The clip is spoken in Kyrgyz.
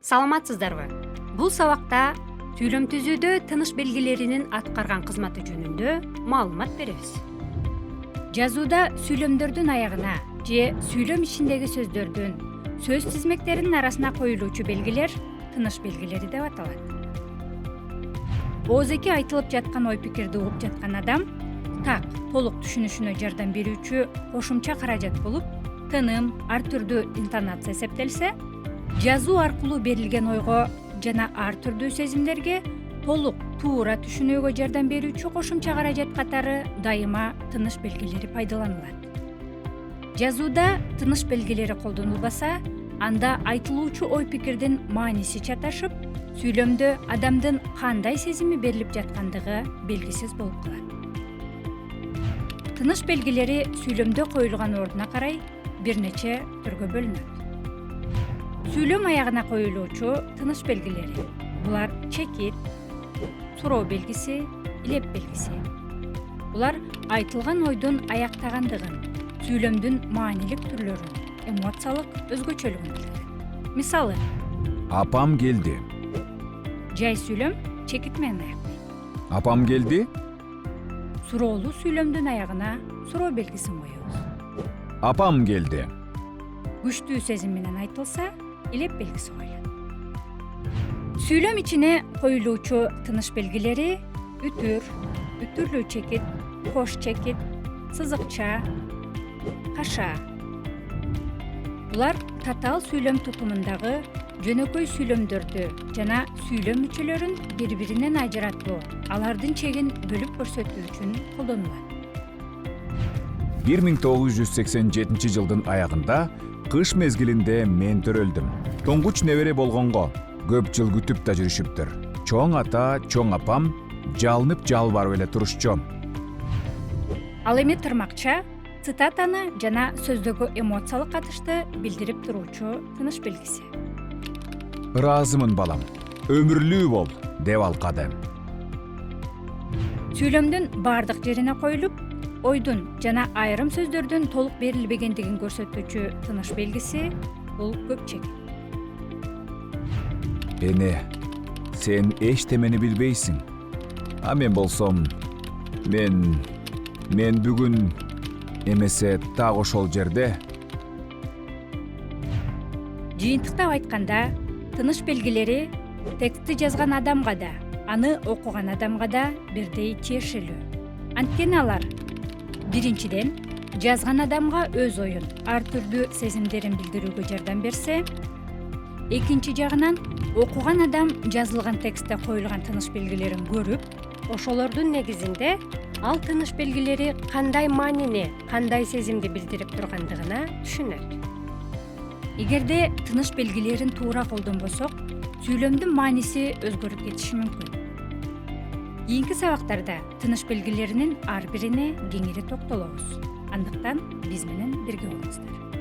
Саламатсыздарбы? Бул сабакта сүйлөм түзүүдө тыныш белгилеринин аткарган кызматы жөнүндө маалымат беребиз. Жазууда сүйлөмдөрдүн аягына же сүйлөм ичиндеги сөздөрдүн сөз тизмектеринин арасына коюлуучу белгилер тыныш белгилери деп аталат. Оозеки айтылып жаткан ой пикирди угуп жаткан адам так, толук түшүнүшүнө жардам берүүчү кошумча каражат болуп, тыным, ар түрдүү интонация эсептелсе, жазуу аркылуу берилген ойго жана ар түрдүү сезимдерге толук, туура түшүнүүгө жардам берүүчү кошумча каражат катары дайыма тыныш белгилери пайдаланылат. Жазууда тыныш белгилери колдонулбаса, анда айтылуучу ой пикирдин мааниси чаташып, сүйлөмдө адамдын кандай сезими берилип жаткандыгы белгисиз болуп калат. Тыныш белгилери сүйлөмдө коюлган ордуна карай бир нече түргө бөлүнөт. Сүйлөм аягына коюлуучу тыныш белгилери. Булар чекит, суроо белгиси, илеп белгиси. Булар айтылган ойдун аяктагандыгын, сүйлөмдүн маанилик түрлөрүн, эмоциялык өзгөчөлүгүн билдирет. Мисалы, Апам келди. жай сүйлөм чекит менен аяктайт. Апам келди. Суроолуу сүйлөмдүн аягына суроо белгисин коебуз. Апам келди. Күчтүү сезим менен айтылса, илеп белгиси коюлат. Сүйлөм ичине коюлуучу тыныш белгилери үтүр, үтүрлүү чекит, кош чекит, сызыкча, каша. Булар татаал сүйлөм тутумундагы жөнөкөй сүйлөмдөрдү жана сүйлөм мүчөлөрүн бири-биринен ажыратуу, алардын чегин бөлүп көрсөтүү үчүн колдонулат. 1987 жылдын аягында кыш мезгилинде мен төрөлдүм. Тоңгуч небере болгонго көп жыл күтүп да жүрүшүптүр. Чоң ата, чоң апам жалынып жалбарып эле турушчу. Ал эми тырмакча цитатаны жана сөздөгү эмоциялык катышты билдирип туруучу тыныш белгиси. Ыраазымын балам, өмүрлүү бол, деп алкады. Сүйлөмдүн бардык жерине коюлуп, ойдун жана айрым сөздөрдүн толук берилбегендигин көрсөтүүчү тыныш белгиси бул көп чекит. Эне, сен эчтемени билбейсиң. А мен болсом, мен бүгүн эмесе так ошол жерде. Жыйынтыктап айтканда, тыныш белгилери текстти жазган адамга да, аны окуган адамга да бирдей тиешелүү. Анткени алар биринчиден жазган адамга өз оюн, ар түрдүү сезимдерин билдирүүгө жардам берсе, экинчи жагынан окуган адам жазылган текстте коюлган тыныш белгилерин көрүп, ошолордун негизинде ал тыныш белгилери кандай маанини, кандай сезимди билдирип тургандыгына түшүнөт. Эгерде тыныш белгилерин туура колдонбосок, сүйлөмдүн мааниси өзгөрүп кетиши мүмкүн. Кийинки сабактарда тыныш белгилеринин ар бирине кеңири токтолобуз. Андыктан биз менен бирге болуңуздар.